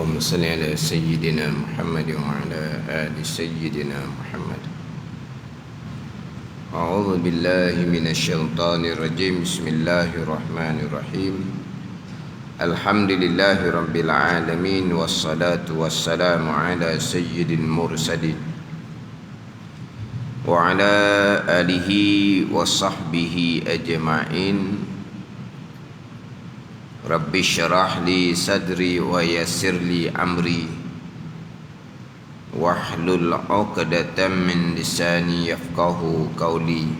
اللهم صل على سيدنا محمد وعلى آل سيدنا محمد. أعوذ بالله من الشيطان الرجيم. بسم الله الرحمن الرحيم. الحمد لله رب العالمين، والصلاة والسلام على سيد المرسلين وعلى آله وصحبه أجمعين. Rabbi syarah li sadri wa yassir li amri wahlul 'uqdatam min lisani yafqahu qawli.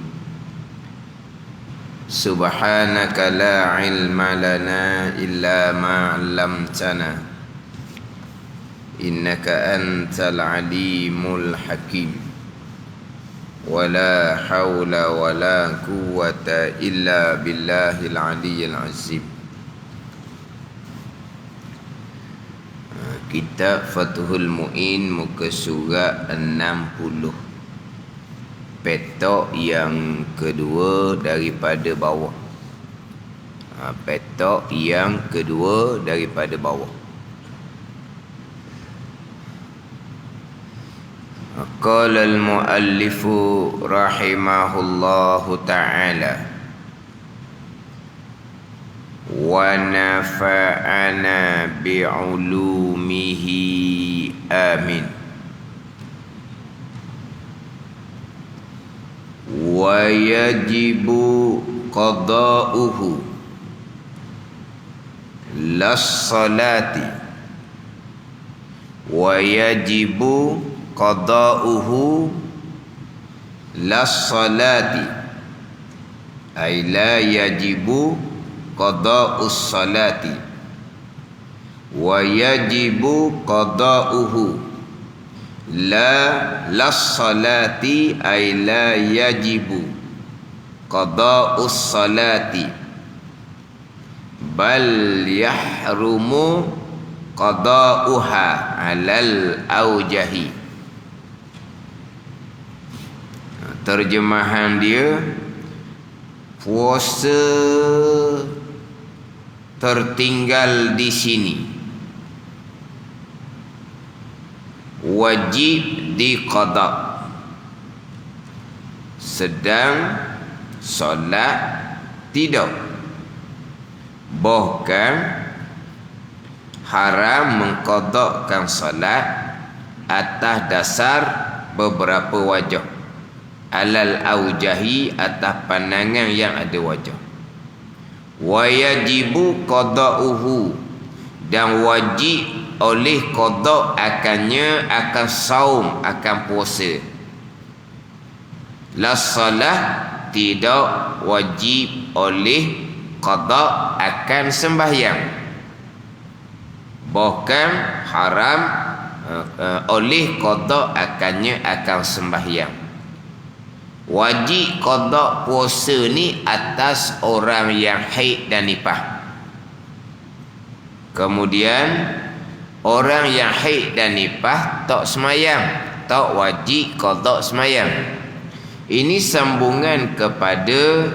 Subhanaka la ilma lana illa ma 'allamtana innaka antal alimul hakim. Wala hawla wala quwwata illa billahil aliyyil azim. Kitab Fathul Mu'in, muka surat 60, petok yang kedua daripada bawah. Petok yang kedua daripada bawah. Qala al-muallifu rahimahullahu ta'ala wa nafa'ana bi'ulumihi amin. Wa yajibu qada'uhu las-salati wa yajibu qada'uhu las-salati ay la yajibu qada'us salati wa yajibu qada'uhu las salati ay la yajibu qada'us salati bal yahrumu qada'uha 'alal aujahi. Terjemahan dia, puasa tertinggal di sini wajib diqada, sedang solat tidak. Bahkan haram mengqadakkan solat atas dasar beberapa wajah, alal aujahi, atas pandangan yang ada wajah. Wa yajibu qada'uhu, dan wajib oleh qada' akannya, akan saum, akan puasa. La salah, tidak wajib oleh qada' akan sembahyang. Bahkan haram oleh qada' akannya, akan sembahyang. Wajib qada puasa ni atas orang yang haid dan nifas. Kemudian orang yang haid dan nifas tak semayang, tak wajib qada semayang. Ini sambungan kepada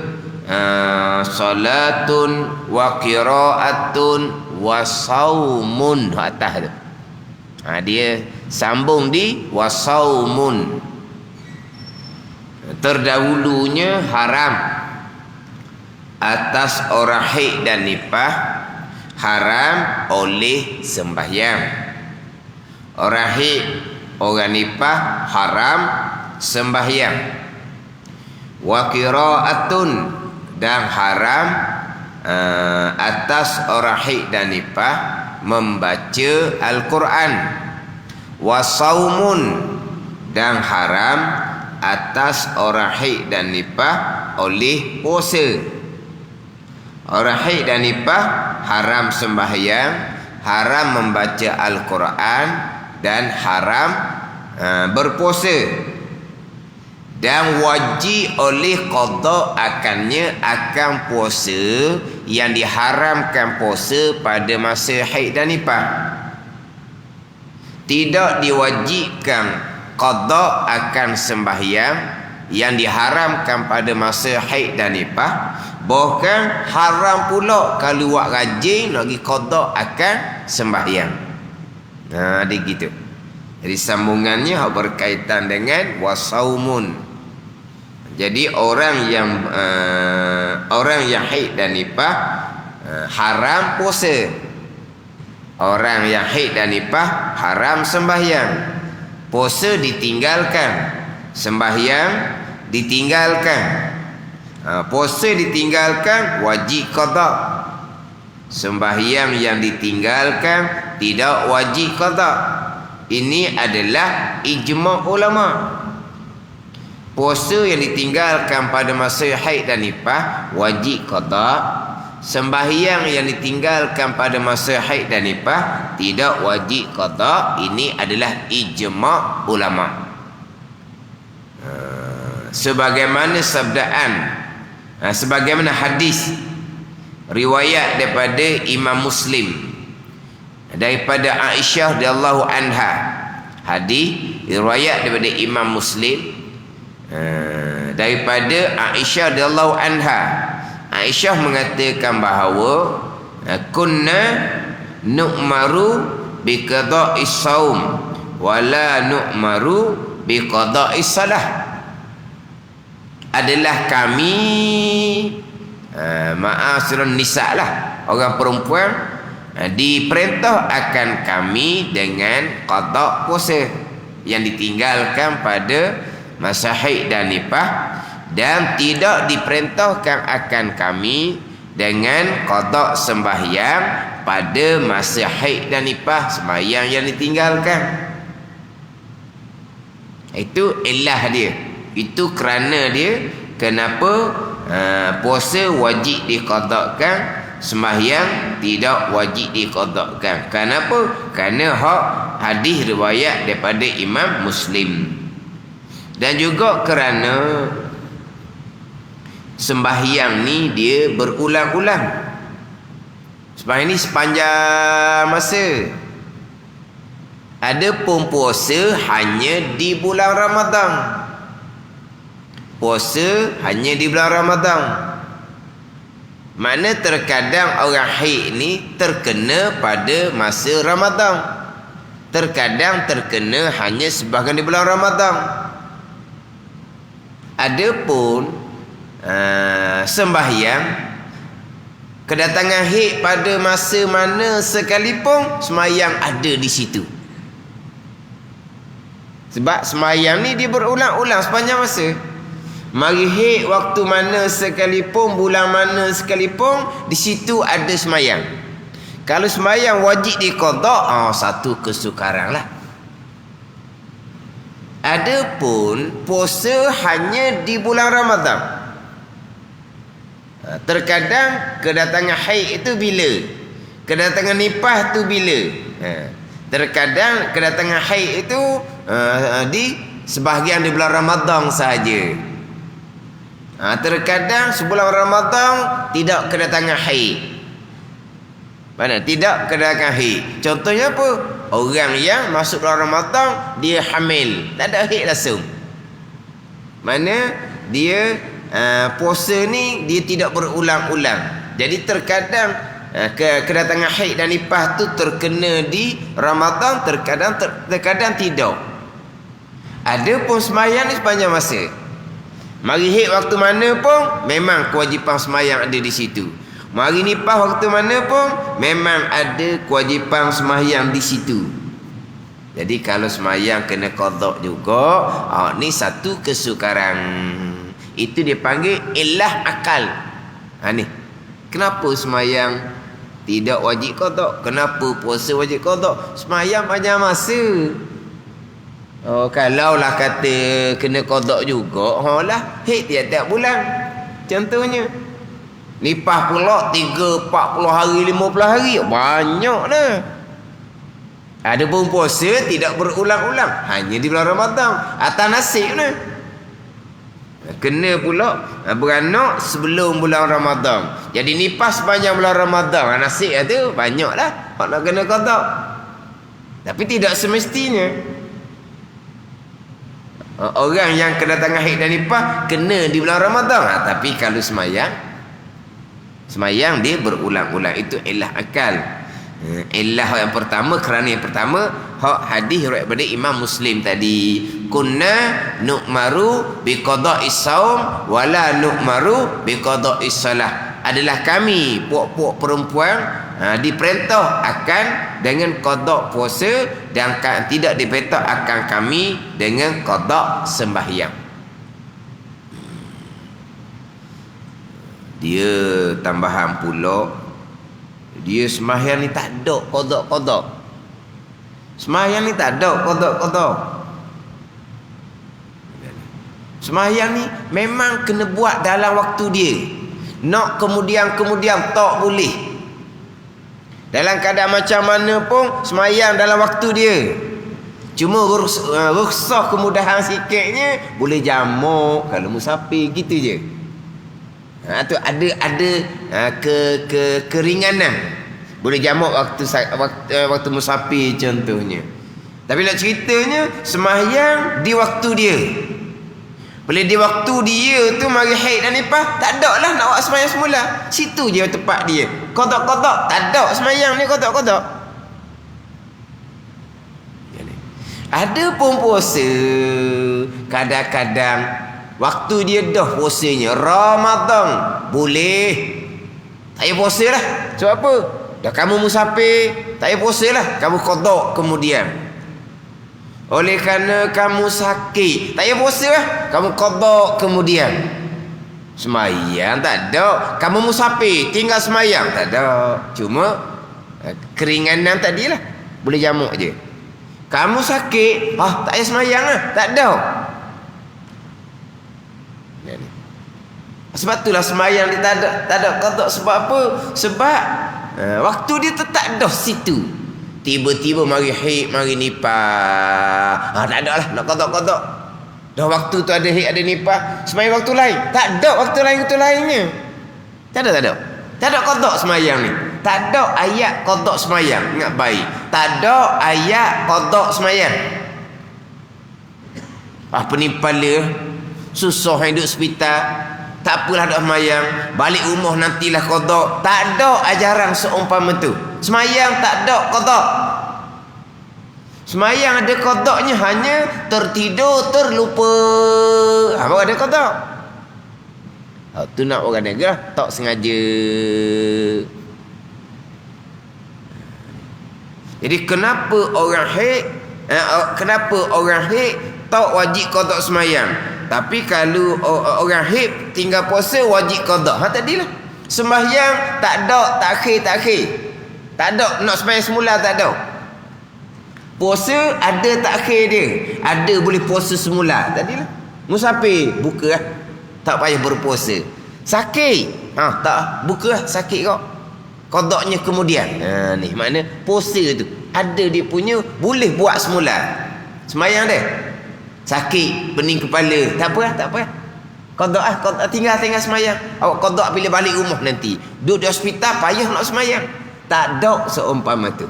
salatun wa qiraatun wa saumun atas tu. Dia sambung di wa saumun. Terdahulunya haram atas orang haid dan nifas, haram oleh sembahyang. Orang haid, orang nifas haram sembahyang. Wa qiraatun, dan haram atas orang haid dan nifas membaca Al-Quran. Wa saumun, dan haram atas orang haid dan nifas oleh puasa. Orang haid dan nifas haram sembahyang, haram membaca Al-Quran, dan haram berpuasa. Dan wajib oleh qada akannya, akan puasa yang diharamkan puasa pada masa haid dan nifas. Tidak diwajibkan qada akan sembahyang yang diharamkan pada masa haid dan nifas. Bahkan haram pula kalau buat rajin lagi qada akan sembahyang. Dia gitu. Jadi sambungannya berkaitan dengan wasaumun. Jadi orang yang haid dan nifas haram puasa. Orang yang haid dan nifas haram sembahyang. Puasa ditinggalkan, sembahyang ditinggalkan. Puasa ditinggalkan, wajib qada. Sembahyang yang ditinggalkan tidak wajib qada. Ini adalah ijma' ulama. Puasa yang ditinggalkan pada masa haid dan nifas wajib qada. Sembahyang yang ditinggalkan pada masa haid dan nifas tidak wajib qada. Ini adalah ijma' ulama. Sebagaimana sabdaan, sebagaimana hadis riwayat daripada Imam Muslim daripada Aisyah radhiyallahu anha. Hadis riwayat daripada Imam Muslim daripada Aisyah radhiyallahu anha. Aisyah mengatakan bahawa kunna nu'maru bi qada'is saum wa la nu'maru bi qada'is salah. Adalah kami ma'asyiran nisa lah, orang perempuan, diperintah akan kami dengan qada puasa yang ditinggalkan pada masa haid dan nifas, dan tidak diperintahkan akan kami dengan qada sembahyang pada masa haid dan nifas, sembahyang yang ditinggalkan. Itu illah dia. Itu kerana dia kenapa puasa wajib diqadakan, sembahyang tidak wajib diqadakan. Kenapa? Kerana hadis riwayat daripada Imam Muslim. Dan juga kerana sembahyang ni dia berulang-ulang. Sembahyang ni sepanjang masa. Adapun puasa hanya di bulan Ramadan. Puasa hanya di bulan Ramadan. Mana terkadang orang haid ni terkena pada masa Ramadan, terkadang terkena hanya sebahagian di bulan Ramadan. Adapun sembahyang, kedatangan haid pada masa mana sekalipun sembahyang ada di situ. Sebab sembahyang ni dia berulang-ulang sepanjang masa. Mari haid waktu mana sekalipun, bulan mana sekalipun, di situ ada sembahyang. Kalau sembahyang wajib diqada, satu kesukaran lah. Adapun puasa hanya di bulan Ramadan. Terkadang kedatangan haid itu bila? Kedatangan nifas itu bila? Terkadang kedatangan haid itu di sebahagian di bulan Ramadan sahaja. Terkadang sebulan Ramadan tidak kedatangan haid. Mana? Tidak kedatangan haid. Contohnya apa? Orang yang masuk bulan Ramadan dia hamil, tak ada haid langsung. Mana dia puasa ni dia tidak berulang-ulang. Jadi terkadang kedatangan haid dan nifas tu terkena di Ramadan, terkadang tidak. Adapun sembahyang ni sepanjang masa. Mari haid waktu mana pun memang kewajipan sembahyang ada di situ. Mari nifas waktu mana pun memang ada kewajipan sembahyang di situ. Jadi kalau sembahyang kena qada juga, ni satu kesukaran. Itu dia panggil illah akal. Ni. Kenapa sembahyang tidak wajib qada? Kenapa puasa wajib qada? Sembahyang panjang masa. Kalaulah kata kena qada juga, lah haid tiap-tiap bulan. Contohnya nifas pula 30, 40 hari, 50 hari, banyak dah. Adapun puasa tidak berulang-ulang, hanya di bulan Ramadan. Atas nasib dah. Kena pula beranak sebelum bulan Ramadan. Jadi nifas sepanjang bulan Ramadan, nasib tu banyaklah nak kena qada. Tapi tidak semestinya. Orang yang kedatangan haid dan nifas kena di bulan Ramadan. Tapi kalau semayang dia berulang-ulang. Itu illah akal. Illah yang pertama, kerana yang pertama hak hadis riwayat daripada Imam Muslim tadi, kunna nu'maru biqada'is saum wala nu'maru biqada'is salah. Adalah kami puak-puak perempuan diperintah akan dengan qada' puasa dan tidak diperintah akan kami dengan qada' sembahyang. Dia tambahan pula, dia sembahyang ni tak ada qada'. Sembahyang ni tak ada qada'. Sembahyang ni memang kena buat dalam waktu dia. Nak kemudian tak boleh. Dalam keadaan macam mana pun sembahyang dalam waktu dia. Cuma rukhsah kemudahan sikitnya boleh jamak kalau musafir gitu je. Tu ada keringanan. Boleh jamak waktu musafir contohnya. Tapi nak ceritanya sembahyang di waktu dia. Boleh di waktu dia tu mari haid dan nifas, tak ada lah nak buat sembahyang semula. Situ je tempat dia. Qada', tak ada sembahyang ni qada'. Ada pun puasa kadang-kadang waktu dia dah puasanya Ramadan, boleh tak payah puasa lah. Sebab apa? Dah kamu musafir, tak payah puasa lah, kamu qada' kemudian. Oleh kerana kamu sakit, tak payah puasa lah, kamu qada' kemudian. Semayang tak ada, kamu musafir tinggal semayang tak ada. Cuma keringanan tadi lah, boleh jamak je. Kamu sakit, tak payah semayang lah, tak ada. Sebab itulah semayang dia tak ada qada'. Sebab apa? Sebab waktu dia tetap dah situ. Tiba-tiba mari haid, mari nifas, tak ada lah nak qada'. Dah waktu tu ada haid, ada nifas, semayang waktu lain tak ada, waktu lainnya tak ada qada' semayang ni. Tak ada ayat qada' semayang. Ingat baik, tak ada ayat qada' semayang. Penipala susah hidup hospital, tak apalah dak semayang, balik rumah nantilah qada'. Tak ada ajaran seumpama tu. Semayang tak ada qada'. Semayang ada qada'nya hanya tertidur, terlupa. Baru ada qada'. Tu nak orang negara tak sengaja. Jadi kenapa orang haid tak wajib qada' semayang? Tapi kalau orang haid tinggal puasa wajib qada'. Tadilah sembahyang tak ada takhir. Tak ada nak sembahyang semula, tak ada. Puasa ada takhir dia. Ada boleh puasa semula. Tadilah musafir buka lah, tak payah berpuasa. Sakit tak buka lah, sakit kau, qada'nya kemudian. Ni makna puasa tu ada dia punya, boleh buat semula. Sembahyang dia sakit, pening kepala, tak apa. Qada' tinggal sembahyang. Awak qada' bila balik rumah nanti. Duduk di hospital payah nak sembahyang. Tak ada seumpama tu.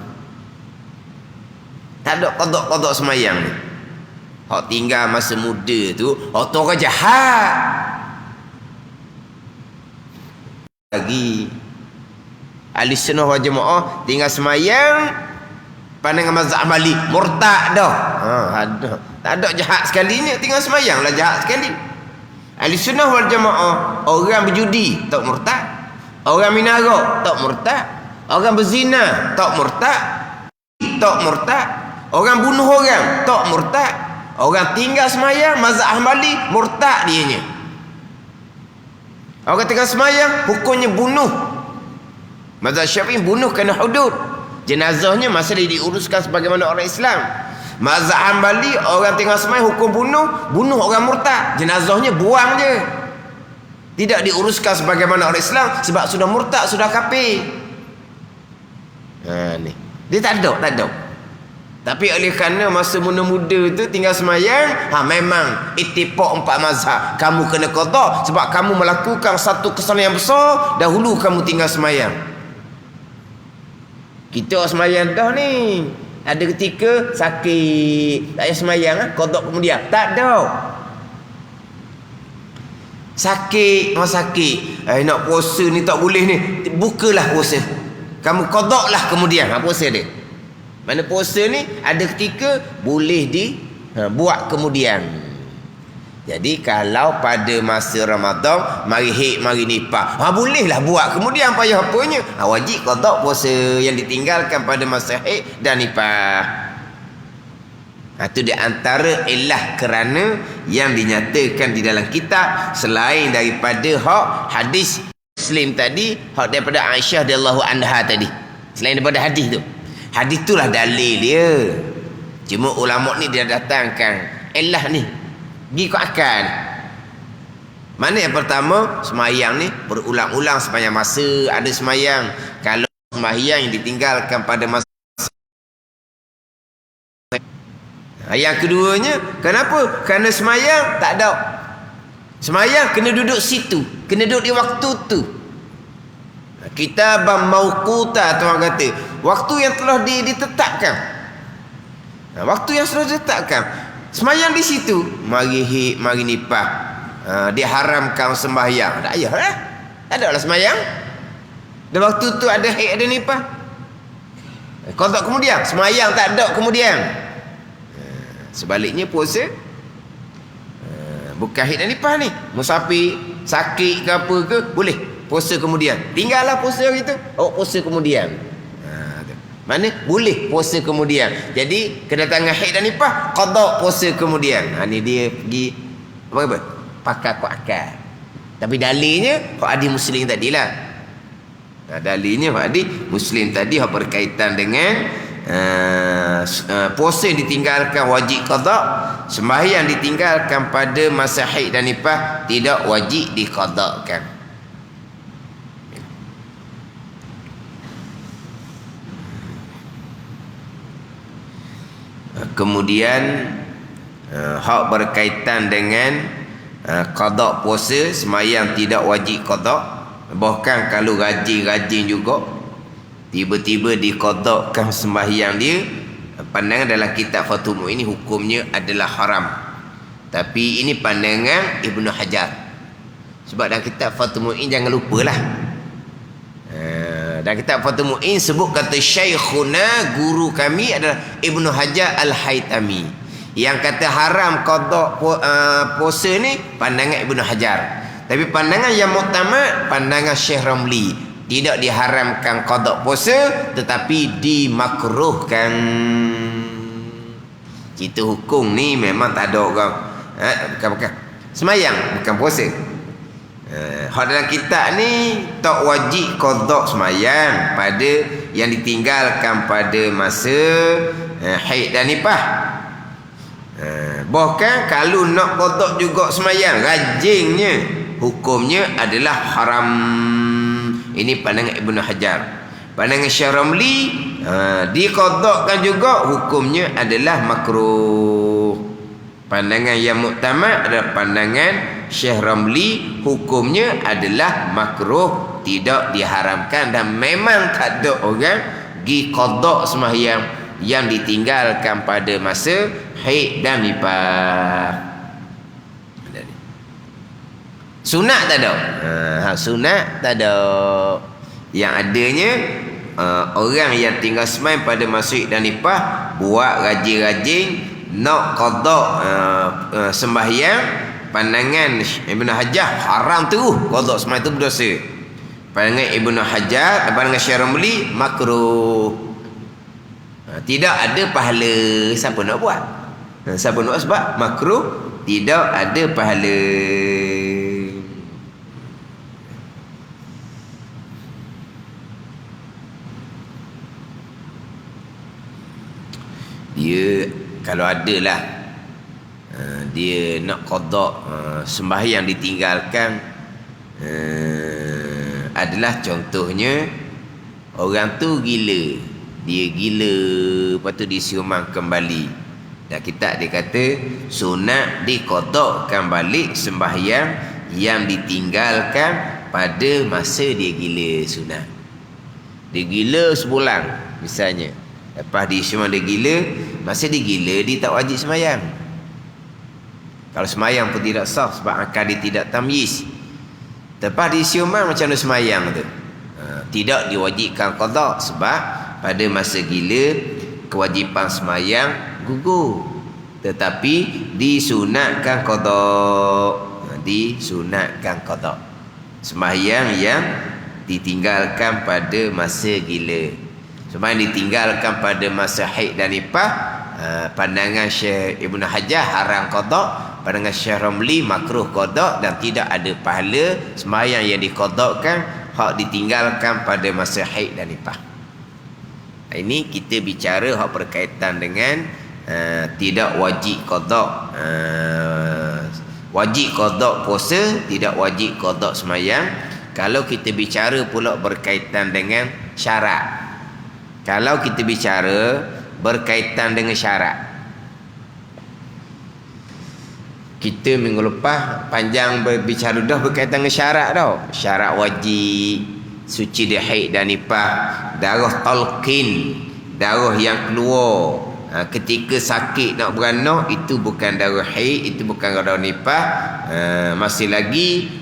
Tak ada qada' sembahyang ni. Hak tinggal masa muda tu, tu orang jahat. Lagi ahli sunnah wal jamaah tinggal sembahyang pandangan mazhab Hambali murtad dah. Tak ada jahat sekalinya, tinggal sembahyang lah jahat sekali. Ahli sunnah wal jamaah, orang berjudi tak murtad, orang minara tak murtad, orang berzina tak murtad, orang bunuh orang tak murtad, orang tinggal sembahyang mazhab Hambali murtad dianya. Orang tinggal sembahyang hukumnya bunuh. Mazhab Syafi'i bunuh kena hudud. Jenazahnya masih diuruskan sebagaimana orang Islam. Mazhab Hambali orang tinggal sembahyang hukum bunuh orang murtad. Jenazahnya buang je. Tidak diuruskan sebagaimana orang Islam sebab sudah murtad, sudah kafir. Ni. Dia tak ada. Tapi oleh kerana masa muda-muda tu tinggal sembahyang, memang ittifaq empat mazhab. Kamu kena qada sebab kamu melakukan satu kesalahan yang besar dahulu kamu tinggal sembahyang. Kita sembahyang dah ni. Ada ketika sakit, tak payah sembahyang, qada kemudian. Tak ada. Sakit, nak puasa ni tak boleh ni. Bukalah puasa. kamu qadaklah kemudian. Puasa dia. Mana puasa ni ada ketika boleh buat kemudian. Jadi kalau pada masa Ramadan mari haid mari nifas, bolehlah buat kemudian, payah apanya. Wajib qadak puasa yang ditinggalkan pada masa haid dan nifas. Itu di antara ilah kerana yang dinyatakan di dalam kitab selain daripada hak hadis Muslim tadi, hak daripada Aisyah radhiyallahu anha tadi. Selain daripada hadis tu. Hadis itulah dalil dia. Cuma ulama ni dia datangkan ilah ni pergi ke akal. Mana yang pertama, semayang ni berulang-ulang sepanjang masa ada semayang. Kalau semayang yang ditinggalkan pada masa. Yang keduanya, kenapa? Kerana semayang tak ada. Semayang kena duduk situ, kena duduk di waktu tu. Kitabam mauquta, Tuhan kata, waktu yang telah ditetapkan. Waktu yang sudah ditetapkan. Semayang di situ, mari haid, mari nifas. Diharamkan sembahyang. Tak payah lah. Tak ada lah semayang. Dan waktu tu ada haid, ada nifas. Kau tak kemudian, semayang tak ada kemudian. Sebaliknya puasa bukan haid dan nifas ni, musafir, sakit ke apa ke, boleh puasa kemudian. Tinggallah puasa hari tu, puasa kemudian. Mana boleh puasa kemudian. Jadi kedatangan haid dan nifas, qada puasa kemudian. Ni dia pergi apa? Pakai kau akal. Tapi dalilnya hak hadis Muslim tadilah. Dalilnya hak hadis Muslim tadi hak berkaitan dengan puasa yang ditinggalkan wajib qada, sembahyang ditinggalkan pada masa haid dan nifas tidak wajib diqadakan. Kemudian hak berkaitan dengan qada puasa, sembahyang tidak wajib qada. Bahkan kalau rajin-rajin juga tiba-tiba diqadakkan sembahyang dia, pandangan dalam kitab Fathul Mu'in ini hukumnya adalah haram. Tapi ini pandangan Ibnu Hajar. Sebab dalam kitab Fathul Mu'in jangan lupalah, dalam kitab Fathul Mu'in sebut kata Syekhuna, guru kami adalah Ibnu Hajar Al-Haytami. Yang kata haram qada puasa ni pandangan Ibnu Hajar. Tapi pandangan yang muktamad pandangan Syekh Ramli, tidak diharamkan qada puasa tetapi dimakruhkan. Itu hukum ni memang tak ada orang. Bukan semayang, bukan puasa. Hak dalam kitab ni tak wajib qada semayang pada yang ditinggalkan pada masa haid dan nifas. Bahkan kalau nak qada juga semayang, rajinnya hukumnya adalah haram. Ini pandangan Ibnu Hajar. Pandangan Syekh Ramli diqadakkan juga hukumnya adalah makruh. Pandangan yang muktamad adalah pandangan Syekh Ramli, hukumnya adalah makruh, tidak diharamkan dan memang tak ada orang pergi qadak sembahyang yang ditinggalkan pada masa haid dan nifas. Sunat tak ada. Sunat tak ada. Yang adanya orang yang tinggal sembahyang pada masa haid dan nifas buat rajin-rajin nak qada sembahyang, pandangan Ibnu Hajar haram terus qada sembahyang itu berdosa. Pandangan Ibnu Hajar, pandangan Syekh Ramli makruh. Tidak ada pahala. Siapa nak buat? Siapa nak, sebab makruh, tidak ada pahala. Dia kalau adalah dia nak qada sembahyang ditinggalkan, adalah contohnya orang tu gila, dia gila, lepas tu disiuman kembali. Dan kitab dia kata sunat diqadakkan balik sembahyang yang ditinggalkan pada masa dia gila. Sunat dia gila sebulan misalnya, lepas disiuman dia gila, masa dia gila dia tak wajib sembahyang. Kalau sembahyang pun tidak sah sebab akal dia tidak tamyiz. Lepas disiuman macam mana sembahyang tu? tidak diwajibkan qada sebab pada masa gila kewajipan semayang gugur, tetapi disunatkan qada. Disunatkan qada sembahyang yang ditinggalkan pada masa gila. Sembahyang ditinggalkan pada masa haid dan nifas, pandangan Syekh Ibn Hajar haram qada, pandangan Syekh Ramli makruh qada dan tidak ada pahala sembahyang yang diqadakan hak ditinggalkan pada masa haid dan nifas. Ini kita bicara hak berkaitan dengan tidak wajib qada. Wajib qada puasa, tidak wajib qada sembahyang. Kalau kita bicara pula berkaitan dengan syarat. Kalau kita bicara berkaitan dengan syarat, kita minggu lepas panjang berbicara dah berkaitan dengan syarat tau. Syarat wajib, suci dia haid dan nifas, darah talqin, darah yang keluar ketika sakit nak beranak, itu bukan darah haid, itu bukan darah nifas. Masih lagi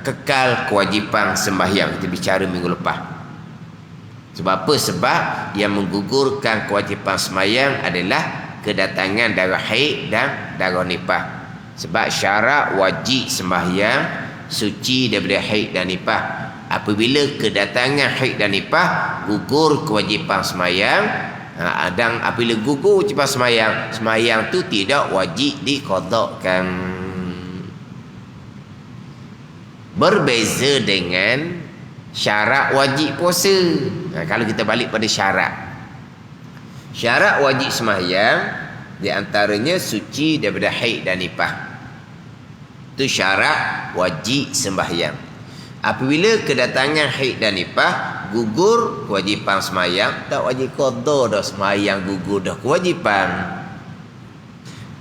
kekal kewajipan sembahyang kita bicara minggu lepas. Sebab apa? Sebab yang menggugurkan kewajipan sembahyang adalah kedatangan darah haid dan darah nifas. Sebab syarat wajib sembahyang suci daripada haid dan nifas. Apabila kedatangan haid dan nifas, gugur kewajipan sembahyang. Dan apabila gugur kewajipan sembahyang, sembahyang tu tidak wajib diqadakan. Berbeza dengan syarat wajib puasa. Kalau kita balik pada syarat wajib sembahyang, di antaranya suci daripada haid dan nifas. Itu syarat wajib sembahyang. Apabila kedatangan haid dan nifas, gugur kewajipan sembahyang, tak wajib qada dah, sembahyang gugur dah kewajipan.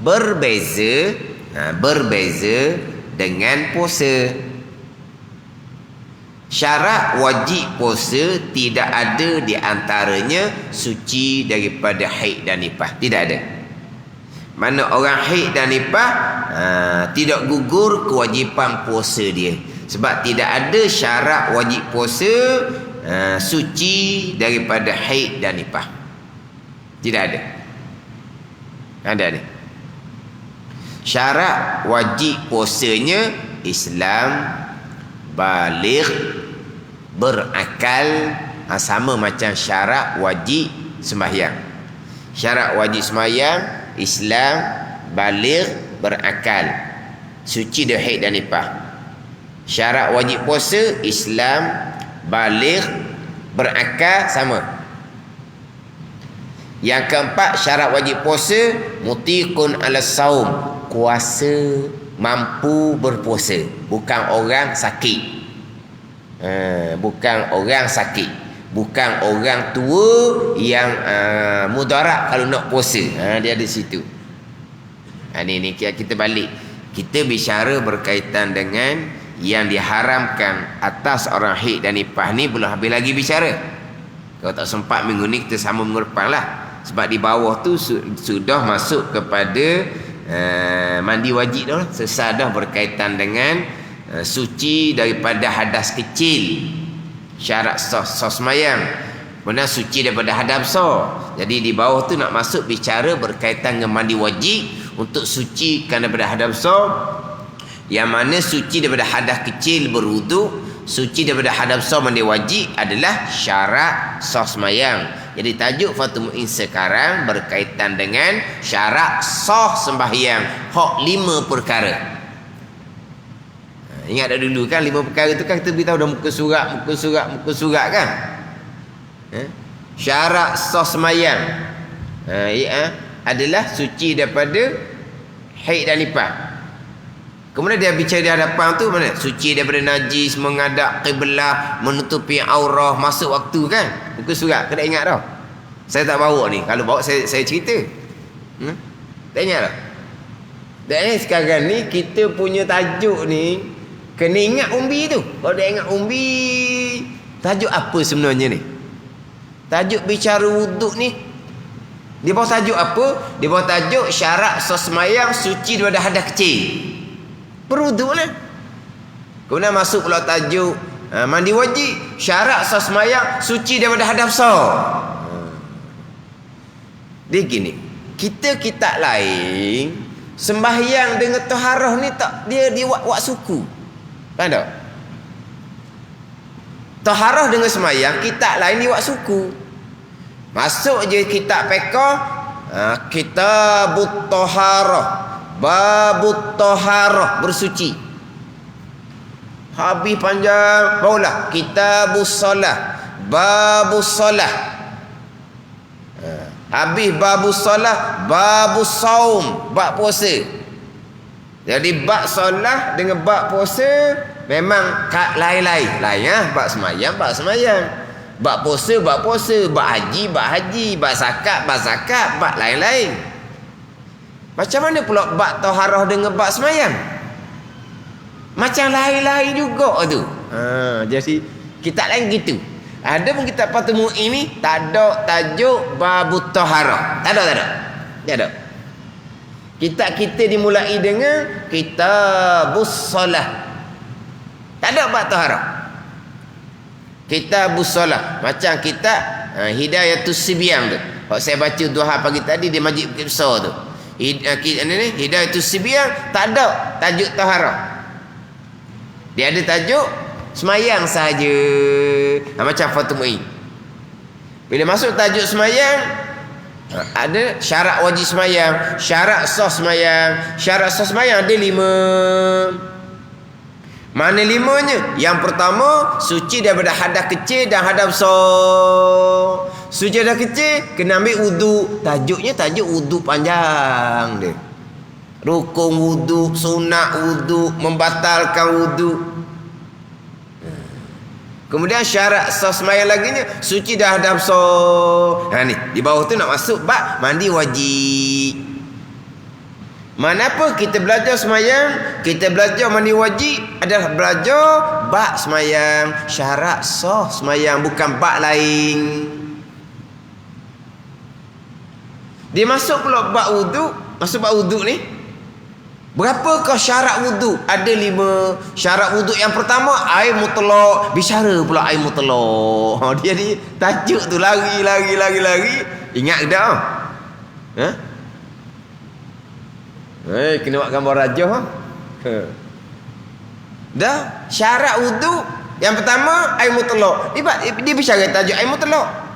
Berbeza dengan puasa. Syarat wajib puasa tidak ada di antaranya suci daripada haid dan nifas. Tidak ada. Mana orang haid dan nifas tidak gugur kewajipan puasa dia. Sebab tidak ada syarat wajib puasa suci daripada haid dan nifas. Tidak ada. Ada ni. Syarat wajib puasanya Islam, baligh, berakal, sama macam syarat wajib sembahyang. Syarat wajib sembahyang Islam, baligh, berakal, suci dari haid dan nifas. Syarat wajib puasa Islam, baligh, berakal, sama. Yang keempat, syarat wajib puasa mutiqun ala saum, kuasa, mampu berpuasa, bukan orang sakit. Bukan orang sakit, bukan orang tua yang mudarat kalau nak puasa. Dia ada situ. Ni kita balik. Kita bicara berkaitan dengan yang diharamkan atas orang haid dan nifas ni, belum habis lagi bicara. Kalau tak sempat minggu ni, kita sambung minggu depan lah. Sebab di bawah tu sudah masuk kepada mandi wajib dah. Selesai dah berkaitan dengan suci daripada hadas kecil, syarat sah sembahyang, kemudian suci daripada hadas besar. Jadi di bawah tu nak masuk bicara berkaitan dengan mandi wajib untuk sucikan daripada hadas besar. Yang mana suci daripada hadas kecil berwuduk, suci daripada hadas besar mandi wajib adalah syarat sah sembahyang. Jadi tajuk Fathul Mu'in sekarang berkaitan dengan syarat sah sembahyang, hak 5 perkara. Ingat dah dulu kan 5 perkara tu kan kita beritahu dah muka surat kan. Syarat sah sembahyang adalah suci daripada haid dan nifas. Kemudian dia bicara di hadapan tu mana? Suci daripada najis, menghadap qiblah, menutupi aurah, masuk waktu kan? Muka surat, kena ingat dah. Saya tak bawa ni. Kalau bawa saya cerita. Tak ingat dah. Dan sekarang ni kita punya tajuk ni kena ingat umbi tu. Kalau dia ingat umbi, tajuk apa sebenarnya ni? Tajuk bicara wuduk ni, dia bawa tajuk apa? Dia bawa tajuk syarat sah sembahyang suci daripada hadas kecil. Berwuduk lah. Kemudian masuk pula tajuk mandi wajib. Syarat sah semayang suci daripada hadap sah. Dia gini, kita lain sembahyang dengan taharah ni tak, dia buat suku. Faham tak? Taharah dengan semayang kita lain dia buat suku. Masuk je kitab fiqh, kitabut taharah, babut taharah, bersuci. Habis panjang, barulah kitabus solah, babus solah. Habis babus solah, babus saum, bab puasa. Jadi bab solah dengan bab puasa memang lain-lain. Bab semayang, bab semayang. Bab puasa, bab puasa. Bab haji, bab haji. Bab zakat, bab lain-lain. Macam mana pula bab taharah dengan bab semayang? Macam lain-lain juga tu. Jadi kitab lain gitu. Ada pun kitab Fathul Mu'in ni tak ada tajuk babut taharah. Tak ada. Kitab kita dimulai dengan kitabus solah. Tak ada bab taharah. Kitabus solah. Macam kitab Hidayatus Sibyan tu. Kalau saya baca duha pagi tadi di Masjid Bukit Besar tu. Hidayatus Sibyan tak ada tajuk taharah. Dia ada tajuk semayang sahaja. Macam Fathul Mu'in. Bila masuk tajuk semayang, ada syarat wajib semayang, syarat sah semayang. Syarat sah semayang ada 5. Mana 5-nya? Yang pertama, suci daripada hadas kecil dan hadas besar. Suci hadas kecil kena ambil wudu. Tajuknya tajuk wudu panjang dia. Rukun wudu, sunat wudu, membatalkan wudu. Kemudian syarat sah semayang laginya suci dah hadas besar. Ni di bawah tu nak masuk bab mandi wajib. Manapa kita belajar semayang, kita belajar mandi wajib adalah belajar bab semayang, syarat sah semayang, bukan bab lain. Dia masuk pula bab wudu. Masuk bab wudu ni, berapakah syarat wudu? Ada 5 syarat wudu. Yang pertama, air mutlak. Bicara pula air mutlak. Dia ni tajuk tu lagi. Ingat ke tak? Kena buat gambar raja. Dah, syarat wudu. Yang pertama, air mutlak. Dia bicara tajuk air mutlak.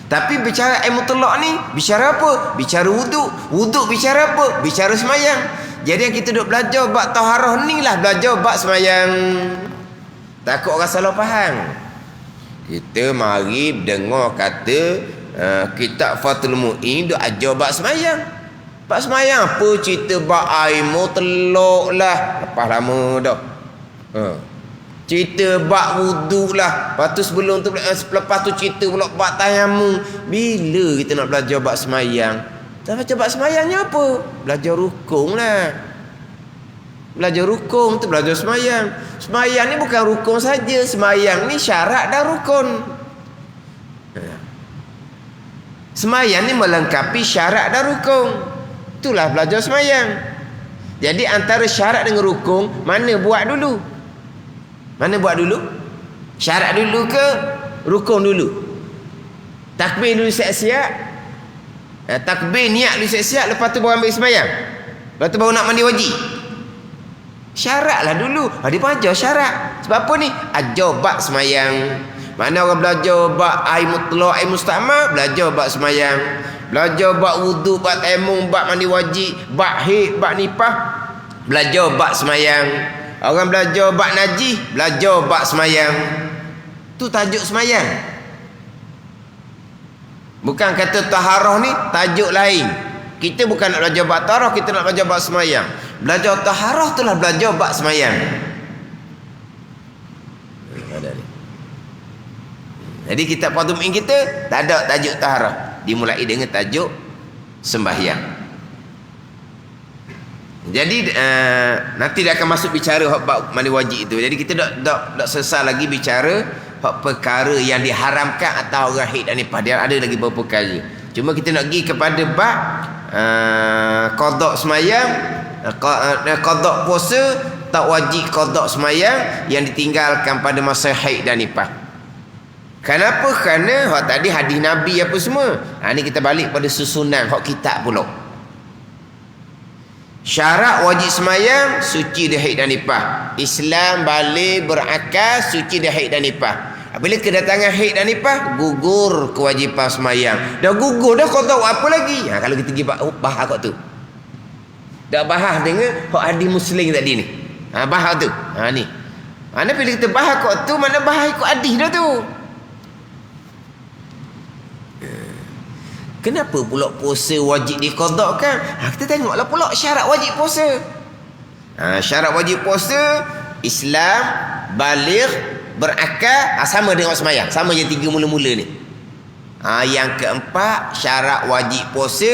Tapi bicara air mutlak ni bicara apa? Bicara wudu. Wudu bicara apa? Bicara semayang. Jadi yang kita duk belajar bab taharah ni lah belajar bab semayang. Takut orang salah faham. Kita mari dengar kata kitab Fathul Mu'in duk ajar bab semayang. Bab semayang apa cerita bab air mutlak lah. Lepas lama dah. Cerita bab wudu lah. Lepas tu sebelum tu, lepas tu cerita pula bab tayamum. Bila kita nak belajar bab semayang? Tak baca bab semayangnya apa? Belajar rukun lah. Belajar rukun tu belajar semayang. Semayang ni bukan rukun saja. Semayang ni syarat dan rukun. Semayang ni melengkapi syarat dan rukun. Itulah belajar semayang. Jadi antara syarat dengan rukun, mana buat dulu? Mana buat dulu? Syarat dulu ke rukun dulu? Takbir dulu siap-siap. Takbir niat dulu siap-siap, lepas tu baru ambil semayang. Lepas tu baru nak mandi wajib. Syaratlah dulu. Dia belajar syarat. Sebab apa ni? Ajar bab semayang. Mana orang belajar bab air mutlak, air musta'mal, belajar bab semayang. Belajar bab wudu, bab tayammum, bab mandi wajib, bab haid, bab nifas, belajar bab semayang. Orang belajar bab najis, belajar bab semayang. Tu tajuk semayang. Bukan kata taharah ni tajuk lain. Kita bukan nak belajar bab taharah, kita nak belajar bab semayang. Belajar taharah tu lah belajar bab semayang. Jadi kitab Fathul Mu'in kita tak ada tajuk taharah. Dimulai dengan tajuk sembahyang. Jadi nanti dia akan masuk bicara bab mandi wajib itu. Jadi kita tak selesai lagi bicara perkara yang diharamkan atau orang haid dan nifas. Dia ada lagi beberapa perkara. Cuma kita nak pergi kepada bab qada semayang, qada puasa tak wajib qada semayang yang ditinggalkan pada masa haid dan nifas. Kenapa? Kerana hak tadi hadis Nabi apa semua. Ni kita balik pada susunan hak kitab pula. Syarat wajib semayang suci dari haid dan nifas. Islam balik berakal suci dari haid dan nifas. Bila kedatangan haid dan nifas, gugur kewajipan semayang. Dah gugur dah, kau tahu apa lagi? Kalau kita pergi bahas kau tu. Dah bahas dengan hak hadis Muslim tadi ni. Bahas tu. Ni. Mana bila kita bahas kau tu, mana bahas ikut hadis dah tu. Kenapa pula puasa wajib diqadakkan? Kita tengoklah pula syarat wajib puasa. Syarat wajib puasa, Islam, baligh, berakal, sama dengan semayang. Sama je 3 mula-mula ni. Yang keempat, syarat wajib puasa,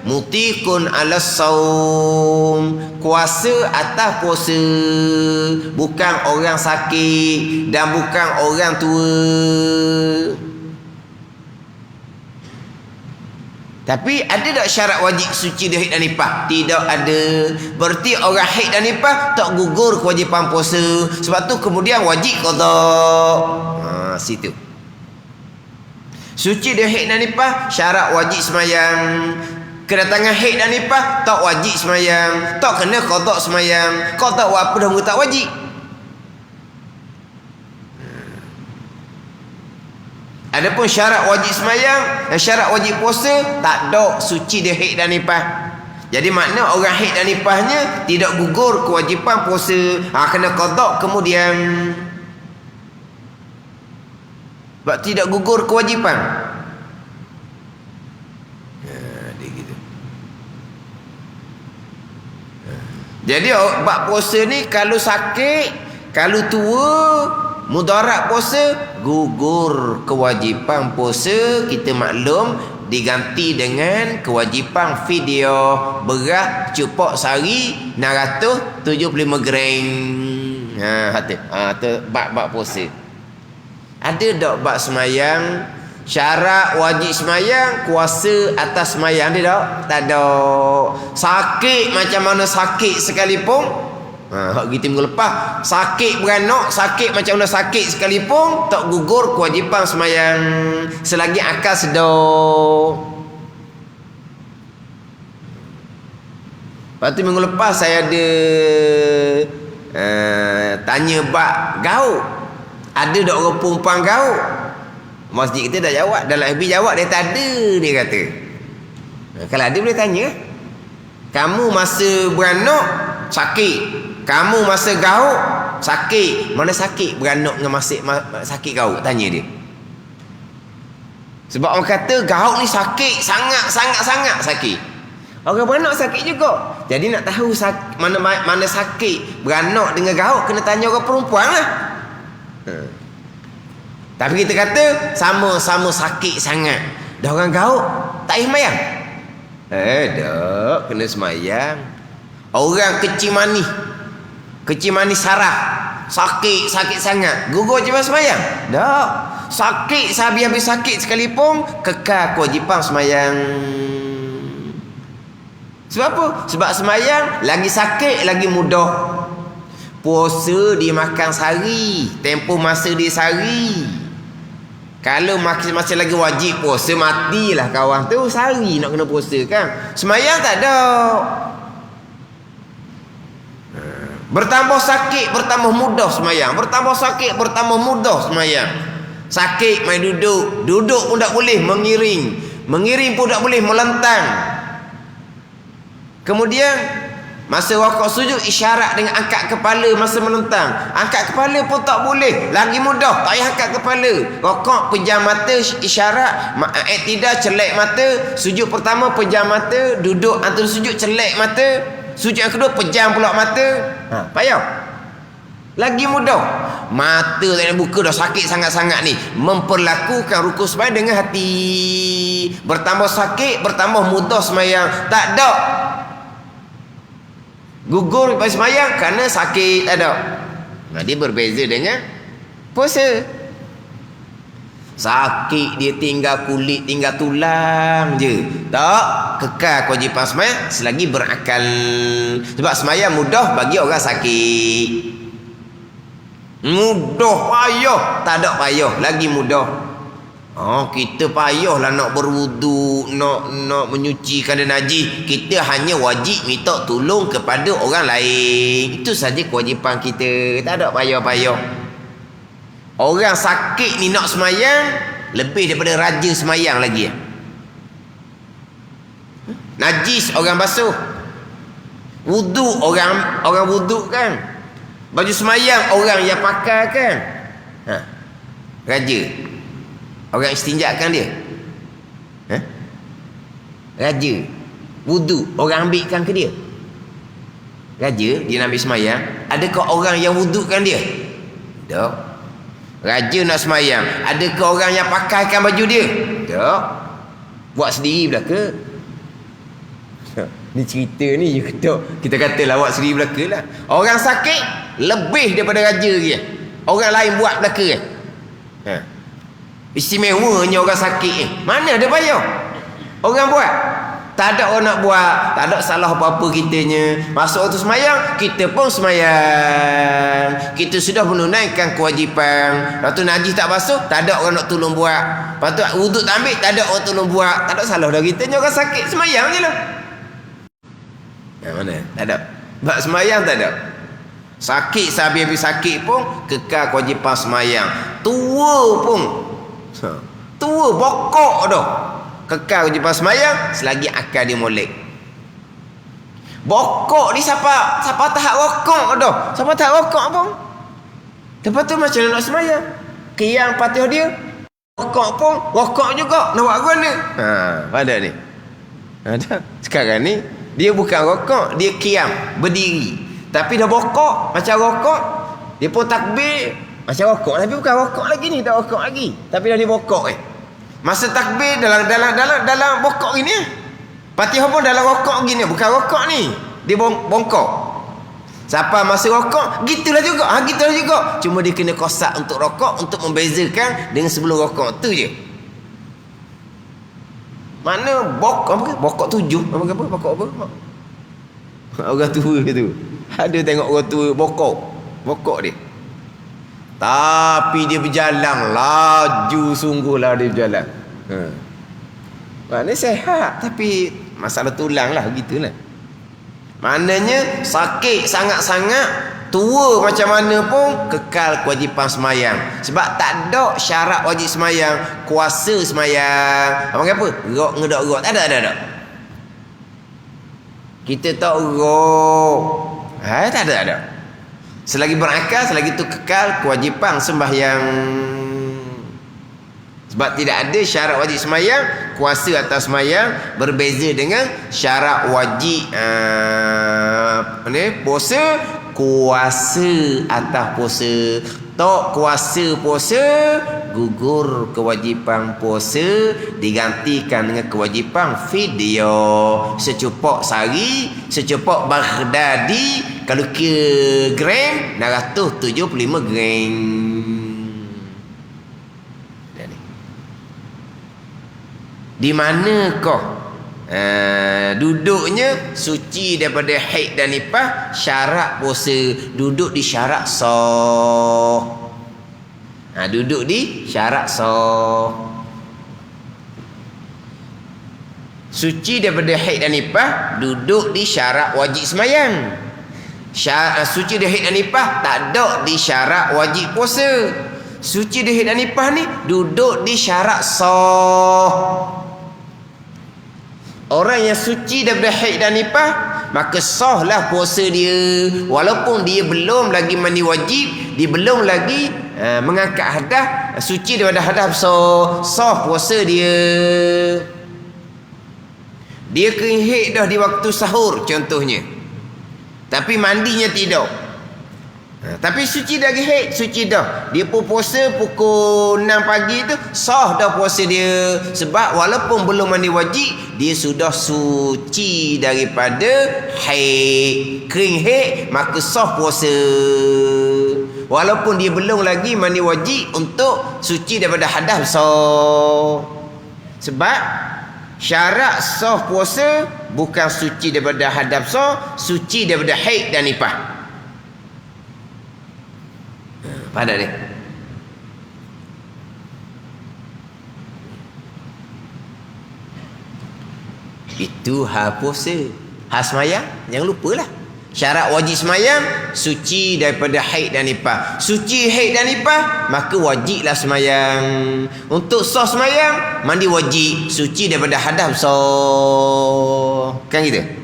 mutikun ala saum, kuasa atas puasa, bukan orang sakit dan bukan orang tua. Tapi ada tak syarat wajib suci dari haid dan nifas? Tidak ada. Berarti orang haid dan nifas tak gugur kewajipan puasa. Sebab tu kemudian wajib qada. Situ. Suci dari haid dan nifas, syarat wajib semayang. Kedatangan haid dan nifas tak wajib semayang. Tak kena qada semayang. Kau tak buat apa dah tak wajib. Adapun syarat wajib semayang dan syarat wajib puasa tak ada suci dia haid dan nifas. Jadi makna orang haid dan nifasnya tidak gugur kewajipan puasa. Kena qada kemudian. Sebab tidak gugur kewajipan. Dia gitu. Jadi bab puasa ni kalau sakit, kalau tua, mudarat puasa, gugur kewajipan puasa. Kita maklum diganti dengan kewajipan fidya berat cupak sehari 675 gram. Tu bab puasa. Ada tak bab semayang, syarat wajib semayang, kuasa atas semayang? Ada tak? Tak ada. Sakit macam mana sakit sekalipun, kita minggu lepas, sakit beranak, sakit macam mana sakit sekalipun, tak gugur kewajipan semayang selagi akal sedar. Lepas tu minggu lepas saya ada tanya bab gaul. Ada tak orang perempuan gaul? Masjid kita dah jawab. Dalam FB jawab, dia tak ada, dia kata. Kalau ada boleh tanya. Kamu masa beranak sakit, kamu masa gaul sakit. Mana sakit beranak dengan sakit gaul? Tanya dia. Sebab orang kata gaul ni sakit, sangat sakit. Orang beranak sakit juga. Jadi nak tahu mana sakit beranak dengan gaul, kena tanya orang perempuan lah. Tapi kita kata sama-sama sakit sangat. Dah orang gaul tak payah semayang. Tak, kena semayang. Orang kecil manis saraf, sakit sangat, gugur je semayang? Tak. Sakit habis-habis sakit sekalipun, kekal kewajipan semayang. Sebab apa? Sebab semayang lagi sakit lagi mudah. Puasa dia makan sehari, tempoh masa dia sehari. Kalau masih lagi wajib puasa, matilah kawan tu sehari nak kena puasa kan. Semayang tak ada. Bertambah sakit, bertambah mudah semayang. Bertambah sakit, bertambah mudah semayang. Sakit main duduk pun tak boleh, mengiring pun tak boleh, melentang. Kemudian masa rokok sujud isyarat dengan angkat kepala masa melentang. Angkat kepala pun tak boleh, lagi mudah, tak payah angkat kepala. Rokok pejam mata isyarat, iktidal celek mata. Sujud pertama pejam mata, duduk antara sujud celek mata. Sujud yang kedua pejam pula mata. Payah. Lagi mudah. Mata tak nak buka dah sakit sangat-sangat ni. Memperlakukan rukun sembahyang dengan hati. Bertambah sakit, bertambah mudah sembahyang. Tak ada gugur lepas semayang kerana sakit, ada. Dia berbeza dengan puasa. Sakit dia tinggal kulit, tinggal tulang je. Tak, kekal kewajipan sembahyang selagi berakal. Sebab sembahyang mudah bagi orang sakit. Mudah payah, tak ada payah, lagi mudah. Kita payahlah nak berwudu, nak menyucikan dan najis. Kita hanya wajib minta tolong kepada orang lain. Itu saja kewajipan kita. Tak ada payah-payah. Orang sakit ni nak semayang lebih daripada raja semayang lagi. Najis orang basuh, wudu orang wudu kan, baju semayang orang yang pakai kan. Raja orang istinjakkan dia. Raja wudu orang ambilkan ke dia. Raja dia nak ambil semayang, adakah orang yang wudukan dia? Tak. Raja nak semayang, adakah orang yang pakaikan baju dia? Tak. Buat sendiri belaka. Ni cerita ni kita katalah buat sendiri belaka lah. Orang sakit lebih daripada raja dia. Orang lain buat belaka kan. Istimewanya orang sakit mana ada payah orang buat. Tak ada orang nak buat, tak ada salah apa-apa kitanya. Masuk waktu semayang, kita pun semayang. Kita sudah menunaikan kewajipan. Lepas tu najis tak basuh, tak ada orang nak tolong buat. Lepas tu wuduk tak ambil, tak ada orang tolong buat. Tak ada salah dah kitanya, orang sakit semayang je lah. Mana? Tak ada. Sebab semayang tak ada. Sakit habis-habis sakit pun kekal kewajipan semayang. Tua pun, tua bokok dah, kekal kewajipan semayang selagi akal dia molek. Bokok ni siapa tahap rokok dah. Siapa tahap rokok pun. Lepas tu macam mana nak semayang? Qiyam Fatihah dia. Rokok pun rokok juga. Nak buat mana? Pada ni. Ada. Sekarang ni dia bukan rokok, dia qiyam, berdiri. Tapi dah bokok macam rokok. Dia pun takbir macam rokok tapi bukan rokok lagi ni, tak rokok lagi. Tapi dah dia bokok Masa takbir dalam bokok gini. Fatihah pun dalam rokok gini, bukan rokok ni. Dia bongkok. Siapa masa rokok, gitulah juga. Gitulah juga. Cuma dia kena kosak untuk rokok untuk membezakan dengan sebelum rokok tu je. Mana bokok 7? Apa? Orang tua tu. Ada tengok orang tua bokok dia. Tapi dia berjalan laju, sungguhlah dia berjalan. Maknanya sehat, tapi masalah tulang lah, begitulah. Maknanya sakit sangat-sangat, tua macam mana pun kekal kewajipan semayang. Sebab tak ada syarat wajib semayang, kuasa semayang. Apa? Ngedok-ngedok. Tak ada. Kita tak rok. Tak ada. Selagi berakal, selagi itu kekal kewajipan sembahyang. Sebab tidak ada syarat wajib semayang, kuasa atas semayang berbeza dengan syarat wajib puasa, kuasa atas puasa. Tak kuasa puasa, gugur kewajipan puasa, digantikan dengan kewajipan fidyah. Secupak sehari, secupak Baghdadi, kalau kira gram 675 gram. Di manakah duduknya suci daripada haid dan nifas? Syarat puasa duduk di syarat sah. Duduk di syarat sah. Suci daripada haid dan nifas, duduk di syarat wajib semayang. Suci dari haid dan nifas, tak ada di syarat wajib puasa. Suci dari haid dan nifas ni duduk di syarat sah. Orang yang suci daripada haid dan nifas, maka sahlah puasa dia. Walaupun dia belum lagi mandi wajib, dia belum lagi mengangkat hadas, suci daripada hadas sah puasa dia. Dia kering haid dah di waktu sahur contohnya, tapi mandinya tidak. Tapi suci dari haid, suci dah. Dia pun puasa pukul 6 pagi tu, sah dah puasa dia. Sebab walaupun belum mandi wajib, dia sudah suci daripada haid. Kering haid, maka sah puasa. Walaupun dia belum lagi mandi wajib untuk suci daripada hadas besar. Sebab syarat sah puasa bukan suci daripada hadas besar, suci daripada haid dan nifas. Faham tak dia? Itu hal puasa. Hal semayang jangan lupalah. Syarat wajib semayang suci daripada haid dan nifas. Suci haid dan nifas, maka wajiblah semayang. Untuk sah semayang, mandi wajib, suci daripada hadas besar. Kan gitu?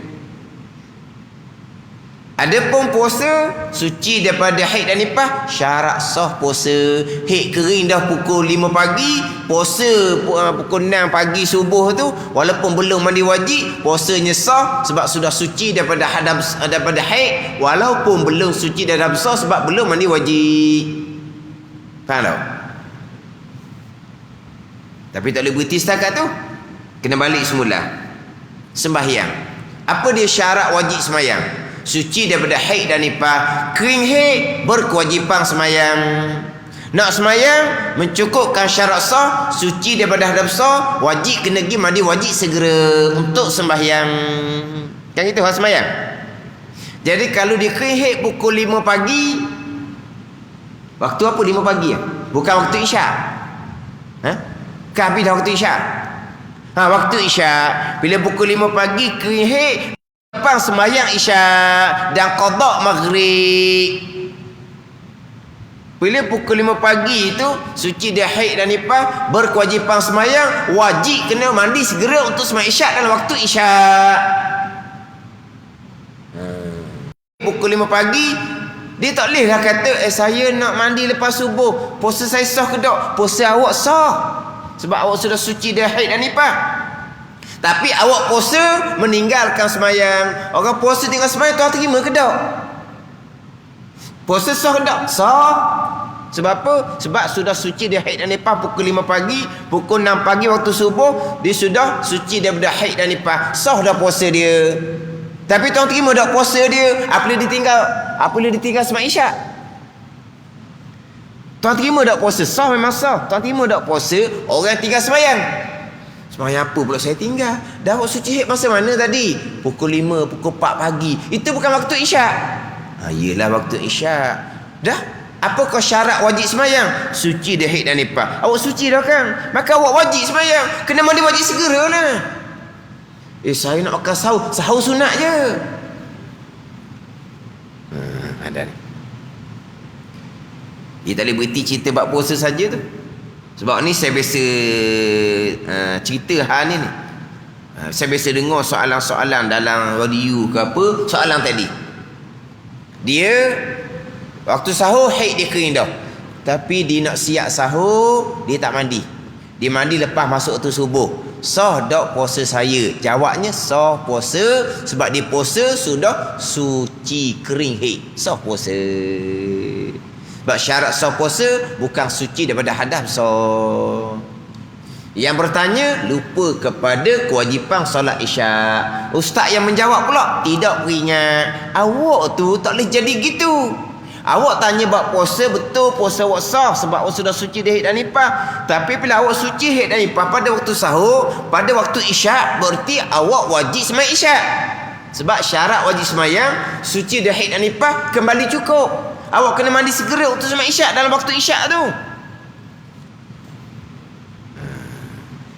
Adapun puasa suci daripada haid dan nifas, syarat sah puasa. Haid kering dah pukul 5 pagi, puasa pukul 6 pagi subuh tu, walaupun belum mandi wajib, puasanya sah sebab sudah suci daripada haid, walaupun belum suci daripada besar sebab belum mandi wajib. Faham tak? Tapi tak boleh berhenti setakat tu. Kena balik semula. Sembahyang. Apa dia syarat wajib sembahyang? Suci daripada haid dan nifas. Kering haid berkewajipan semayang. Nak semayang mencukupkan syarat sah, suci daripada hadas besar, wajib kena pergi mandi wajib segera untuk sembahyang. Kan itu hal semayang. Jadi kalau dia kering haid pukul 5 pagi, waktu apa 5 pagi? Bukan waktu isyak. Ke habis dah waktu isyak? Waktu isyak. Bila pukul 5 pagi kering haid, lepas sembahyang isyak dan qada maghrib. Bila pukul 5 pagi itu suci dia haid dan nifas, berkewajipan sembahyang, wajib kena mandi segera untuk sembahyang isyak dalam waktu isyak. Pukul 5 pagi dia tak bolehlah kata saya nak mandi lepas subuh, puasa saya sah ke tak? Puasa awak sah sebab awak sudah suci dia haid dan nifas. Tapi awak puasa meninggalkan semayang. Orang puasa tinggal semayang, Tuhan terima ke tak? Puasa sah ke tak? Sah. Sebab apa? Sebab sudah suci dia haid dan nifas pukul 5 pagi, pukul 6 pagi waktu subuh, dia sudah suci daripada haid dan nifas. Sah dah puasa dia. Tapi Tuhan terima tak puasa dia? Apabila ditinggal semayang isyak? Tuhan terima tak puasa? Sah memang sah. Tuhan terima tak puasa orang tinggal semayang? Semayang apa pula saya tinggal? Dah awak suci haid masa mana tadi? Pukul 5, pukul 4 pagi. Itu bukan waktu isyak. Yelah waktu isyak. Dah? Apakah syarat wajib semayang? Suci dia haid dan nifas. Awak suci dah kan? Maka awak wajib semayang. Kena mandi wajib segera lah. Saya nak makan sahur. Sahur sunat je. Ada ni. Dia tak boleh berhenti cerita bab puasa saja tu. Sebab ni saya biasa cerita hal ni. Saya biasa dengar soalan-soalan dalam radio ke apa, soalan tadi. Dia waktu sahur haid dia kering dah. Tapi dia nak siap sahur, dia tak mandi. Dia mandi lepas masuk waktu subuh. Sah tak puasa saya? Jawabnya sah puasa sebab dia puasa sudah suci kering haid. Sah puasa. Sebab syarat sah puasa bukan suci daripada hadas besar. Yang bertanya lupa kepada kewajipan solat isyak. Ustaz yang menjawab pula tidak peringat. Awak tu tak boleh jadi gitu. Awak tanya bab puasa, betul puasa awak sah sebab awak sudah suci haid dan nifas. Tapi bila awak suci haid dan nifas pada waktu sahur, pada waktu isyak, berarti awak wajib sembahyang isyak. Sebab syarat wajib sembahyang suci haid dan nifas kembali cukup. Awak kena mandi segera untuk sembahyang isyak dalam waktu isyak tu.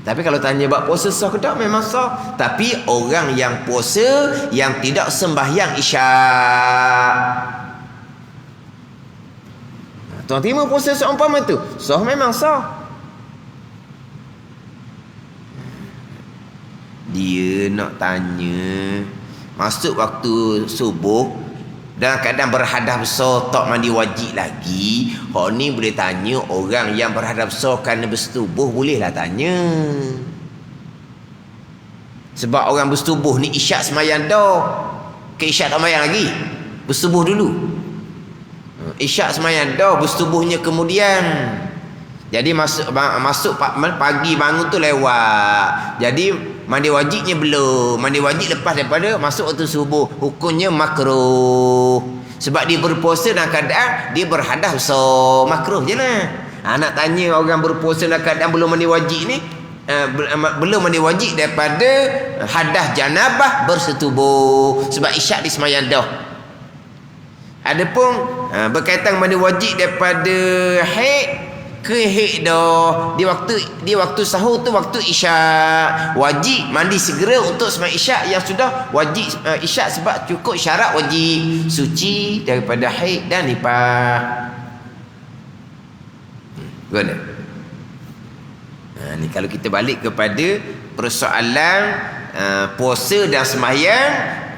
Tapi kalau tanya bab puasa sah ke tak, memang sah. Tapi orang yang puasa yang tidak sembahyang isyak, Tuan terima puasa seumpama tu, sah memang sah. Dia nak tanya masuk waktu subuh dalam keadaan berhadas besar tak mandi wajib lagi. Hak ni boleh tanya orang yang berhadas besar kerana bersetubuh, bolehlah tanya. Sebab orang bersetubuh ni isyak semayang dah. Ke isyak tak semayang lagi, bersetubuh dulu. Isyak semayang dah, bersetubuhnya kemudian. Jadi masuk pagi bangun tu lewat. Jadi mandi wajibnya belum. Mandi wajib lepas daripada masuk waktu subuh. Hukumnya makruh. Sebab dia berpuasa dalam keadaan dia berhadas, so makruh je lah. Nak tanya orang berpuasa dalam keadaan belum mandi wajib ni, belum mandi wajib daripada hadas janabah bersetubuh, sebab isyak di semayang dah. Adapun berkaitan mandi wajib daripada haid ke haid dah, di waktu sahur tu waktu isyak, wajib mandi segera untuk sembahyang isyak yang sudah wajib isyak, sebab cukup syarat wajib suci daripada haid dan nifas. Guna. Ni kalau kita balik kepada persoalan puasa dan sembahyang,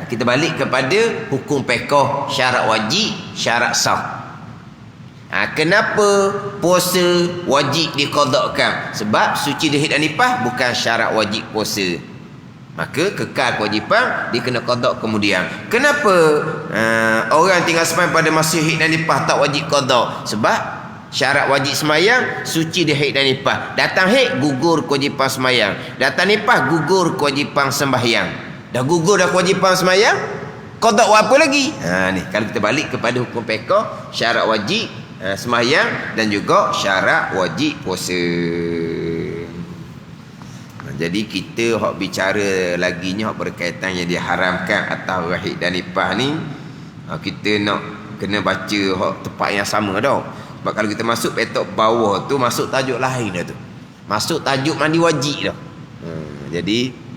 kita balik kepada hukum fiqh, syarat wajib, syarat sah. Kenapa puasa wajib diqadakkan? Sebab suci dari haid dan nifas bukan syarat wajib puasa, maka kekal kewajipan dia kena qada kemudian. Kenapa orang tinggal sembahyang pada masa haid dan nifas tak wajib qada? Sebab syarat wajib sembahyang suci dari haid dan nifas. Datang haid gugur kewajipan sembahyang, datang nifas gugur kewajipan sembahyang. Dah gugur dah kewajipan sembahyang, qada apa lagi? Ni kalau kita balik kepada hukum fiqh, syarat wajib sembahyang dan juga syarat wajib puasa. Jadi kita hok bicara lagi ni hok berkaitan yang diharamkan atas haid dan nifas ni, kita nak kena baca hok tempat yang sama dah. Sebab kalau kita masuk petok bawah tu masuk tajuk lain dah tu, masuk tajuk mandi wajib dah. Jadi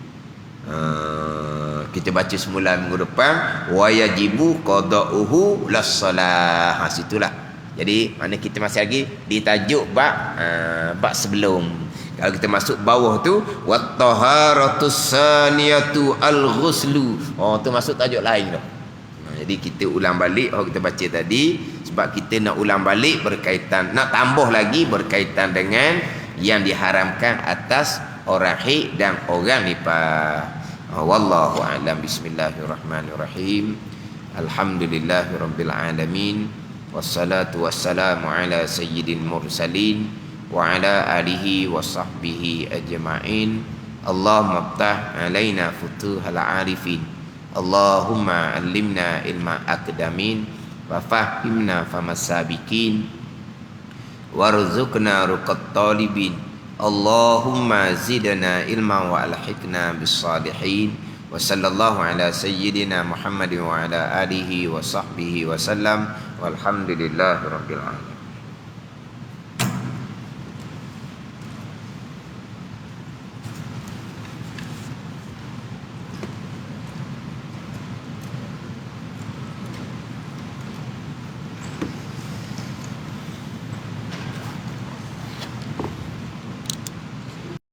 kita baca semula minggu depan, wa yajibu qada'uhu las-salah. Situlah. Jadi mana kita masih lagi di tajuk bab sebelum. Kalau kita masuk bawah tu wat-taharatus saniyatu al-ghuslu, tu masuk tajuk lain dah. Jadi kita ulang balik kita baca tadi, sebab kita nak ulang balik berkaitan, nak tambah lagi berkaitan dengan yang diharamkan atas orang haid dan orang nifas. Wallahu a'lam. Bismillahirrahmanirrahim. Alhamdulillahirabbil alamin. Wassalatu wassalamu ala sayyidil mursalin wa ala alihi wa sahbihi ajma'in. Allahumma aftah alaina futuhal arifin. Allahumma allimna ilma aqdamin wa fahimna famasabikin warzuqna ruqat talibin. Allahumma zidna ilma wa alhiqna bis salihin. Wa sallallahu ala sayyidina Muhammadin wa ala alihi wa sahbihi wa sallam. Walhamdulillahi rabbil alamin.